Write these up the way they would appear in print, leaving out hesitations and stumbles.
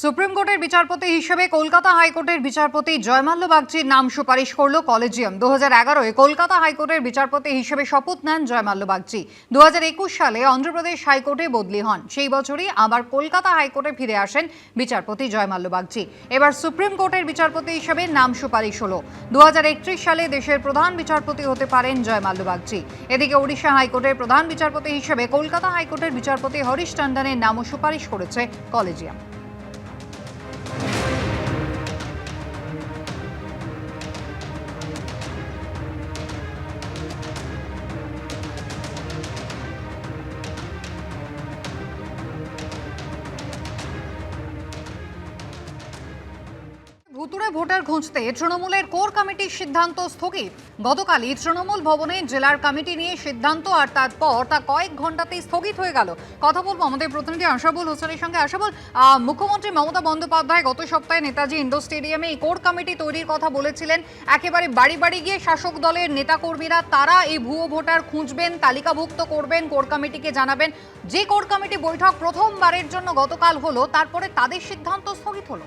Supreme কোর্টের বিচারপতি হিসেবে কলকাতা হাইকোর্টের বিচারপতি জয়মাল্য বাগচির নাম সুপারিশ করল কলেজিয়াম। 2011-এ কলকাতা হাইকোর্টের বিচারপতি হিসেবে শপথ নেন জয়মাল্য বাগচি। 2021 সালে অন্ধ্রপ্রদেশ হাইকোর্টে বদলি হন। সেই বছরই আবার কলকাতা হাইকোর্টে ফিরে আসেন বিচারপতি জয়মাল্য বাগচি। এবার সুপ্রিম কোর্টের বিচারপতি হিসেবে নাম সুপারিশ হলো। 2031 সালে দেশের প্রধান বিচারপতি হতে পারেন জয়মাল্য বাগচি। এদিকে ওড়িশা হাইকোর্টের প্রধান বিচারপতি হিসেবে কলকাতা হাইকোর্টের বিচারপতি হরিশ টন্ডনের নামও সুপারিশ করেছে কলেজিয়াম। ভুতুড়ে ভোটার খুঁজতে তৃণমূলের কোর কমিটির সিদ্ধান্ত স্থগিত। গতকালই তৃণমূল ভবনে জেলার কমিটি নিয়ে সিদ্ধান্ত, আর তারপর তা কয়েক ঘন্টাতেই স্থগিত হয়ে গেল। কথা বলবো আমাদের প্রতিনিধি আশাবুল হোসেনের সঙ্গে। আশাবুল, মুখ্যমন্ত্রী মমতা বন্দ্যোপাধ্যায় গত সপ্তাহে নেতাজি ইন্ডোর স্টেডিয়ামে এই কোর কমিটি তৈরির কথা বলেছিলেন। একেবারে বাড়ি বাড়ি গিয়ে শাসক দলের নেতাকর্মীরা তারা এই ভুয়ো ভোটার খুঁজবেন, তালিকাভুক্ত করবেন, কোর কমিটিকে জানাবেন। যে কোর কমিটি বৈঠক প্রথমবারের জন্য গতকাল হলো, তারপরে তাদের সিদ্ধান্ত স্থগিত হলো।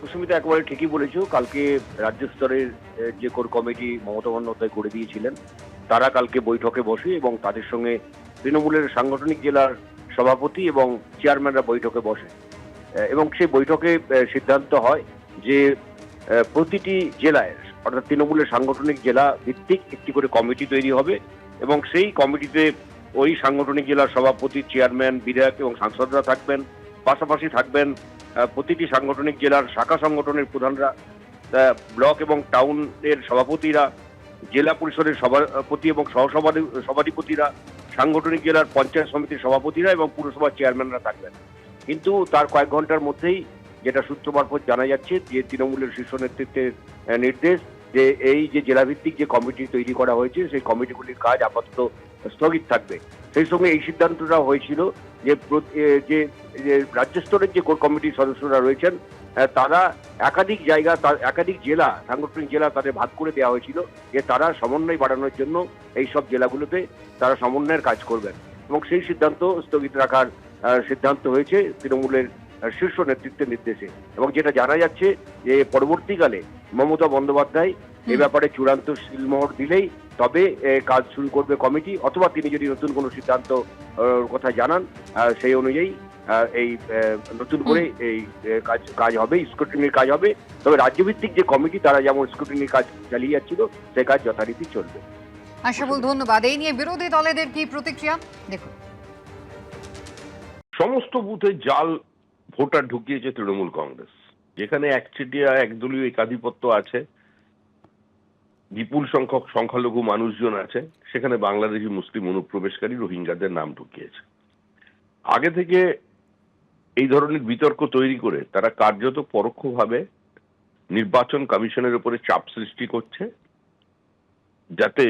কুসুমিতা একেবারে ঠিকই বলেছো। কালকে রাজ্য স্তরের যে কোর কমিটি মমতা বন্দ্যোপাধ্যায় করে দিয়েছিলেন, তারা কালকে বৈঠকে বসে এবং তাদের সঙ্গে তৃণমূলের সাংগঠনিক জেলার সভাপতি এবং চেয়ারম্যানরা বৈঠকে বসে এবং সেই বৈঠকে সিদ্ধান্ত হয় যে প্রতিটি জেলায়, অর্থাৎ তৃণমূলের সাংগঠনিক জেলা ভিত্তিক একটি করে কমিটি তৈরি হবে এবং সেই কমিটিতে ওই সাংগঠনিক জেলার সভাপতি, চেয়ারম্যান, বিধায়ক এবং সাংসদরা থাকবেন। পাশাপাশি থাকবেন প্রতিটি সাংগঠনিক জেলার শাখা সংগঠনের প্রধানরা, ব্লক এবং টাউনের সভাপতিরা, জেলা পরিষদের সভাপতি এবং সভাধিপতিরা, সাংগঠনিক জেলার পঞ্চায়েত সমিতির সভাপতিরা এবং পুরসভার চেয়ারম্যানরা থাকবেন। কিন্তু তার কয়েক ঘন্টার মধ্যেই যেটা সূত্র মারফত জানা যাচ্ছে যে তৃণমূলের শীর্ষ নেতৃত্বের নির্দেশ যে এই যে জেলাভিত্তিক যে কমিটি তৈরি করা হয়েছে সেই কমিটিগুলির কাজ আপাতত স্থগিত থাকবে। সেই সঙ্গে এই সিদ্ধান্তটা হয়েছিল যে রাজ্য স্তরের যে কোর কমিটির সদস্যরা রয়েছেন তারা একাধিক জায়গা, একাধিক জেলা, সাংগঠনিক জেলা তাদের ভাগ করে দেওয়া হয়েছিল যে তারা সমন্বয় বাড়ানোর জন্য এই সব জেলাগুলোতে তারা সমন্বয়ের কাজ করবেন এবং সেই সিদ্ধান্ত স্থগিত রাখার সিদ্ধান্ত হয়েছে তৃণমূলের শীর্ষ নেতৃত্বের নির্দেশে। এবং যেটা জানা যাচ্ছে যে পরবর্তীকালে মমতা বন্দ্যোপাধ্যায় এ ব্যাপারে চূড়ান্ত সিলমোহর দিলেই তবে কাজ শুরু করবে কমিটি, অথবা তিনি যদি নতুন কোনো সিদ্ধান্ত কথা জানান সেই অনুযায়ী এই নতুন করে এই কাজ হবে, স্ক্রুটিনির কাজ হবে। তবে রাজ্যভিত্তিক যে কমিটি তারা যেমন স্ক্রুটিনির কাজ চালিয়ে যাচ্ছিল সেই কাজ যথারীতি চলবে। আশাবুল, ধন্যবাদ। এই নিয়ে বিরোধী দলেদের কি প্রতিক্রিয়া দেখুন। সমস্ত বুথে জাল ভোটার ঢুকিয়েছে তৃণমূল কংগ্রেস, যেখানে একচেটিয়া একদলীয় একাধিপত্য আছে, বিপুল সংখ্যক সংখ্যালঘু মানুষজন আছে, সেখানে বাংলাদেশি মুসলিম অনুপ্রবেশকারী রোহিঙ্গাদের নাম ঢুকিয়েছে। আগে থেকে এই ধরনের বিতর্ক তৈরি করে তারা কার্যত পরোক্ষভাবে নির্বাচন কমিশনের উপরে চাপ সৃষ্টি করছে, যাতে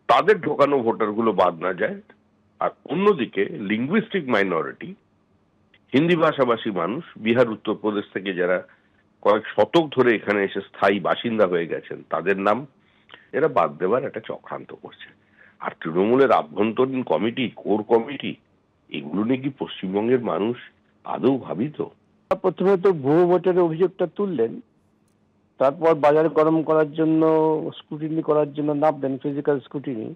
তাদের ঢোকানো ভোটারগুলো বাদ না যায়। আর অন্যদিকে লিঙ্গুইস্টিক মাইনরিটি, হিন্দি ভাষাভাষী মানুষ, বিহার, উত্তরপ্রদেশ থেকে যারা কয়েক শতক ধরে এখানে এসে স্থায়ী বাসিন্দা হয়ে গেছেন, তাদের নাম এরা বাদ দেওয়ার একটা চক্রান্ত করছে। আর তৃণমূলের আভ্যন্তরীণ কমিটি, কোর কমিটি, এগুলো নিয়ে কি পশ্চিমবঙ্গের মানুষ আদৌ ভাবিত? প্রথমে তো ভুয়ো ভোটের অভিযোগটা তুললেন, তারপর বাজার গরম করার জন্য স্ক্রুটিনি করার জন্য নামলেন, ফিজিক্যাল স্ক্রুটিনি।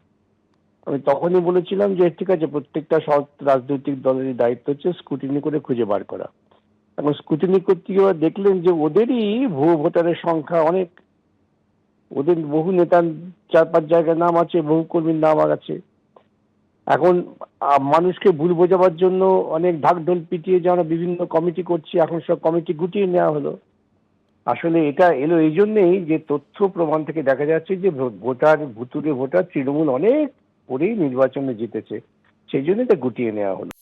আমি তখনই বলেছিলাম যে ঠিক আছে, প্রত্যেকটা সব রাজনৈতিক দলেরই দায়িত্ব হচ্ছে স্ক্রুটিনি করে খুঁজে বার করা। এখন স্ক্রুটিনি করতে গিয়ে দেখলেন যে ওদেরই ভুয়ো ভোটারের সংখ্যা অনেক, ওদের বহু নেতার 4-5 জায়গায় নাম আছে, বহু কর্মীর নাম আছে। এখন মানুষকে ভুল বোঝাবার জন্য অনেক ঢাকঢোল পিটিয়ে যে আমরা বিভিন্ন কমিটি করছি, এখন সব কমিটি গুটিয়ে নেওয়া হলো। আসলে এটা এলো এই জন্যেই যে তথ্য প্রমাণ থেকে দেখা যাচ্ছে যে ভুতুড়ে ভোটার তৃণমূল অনেক করেই নির্বাচনে জিতেছে, সেই জন্য এটা গুটিয়ে নেওয়া হলো।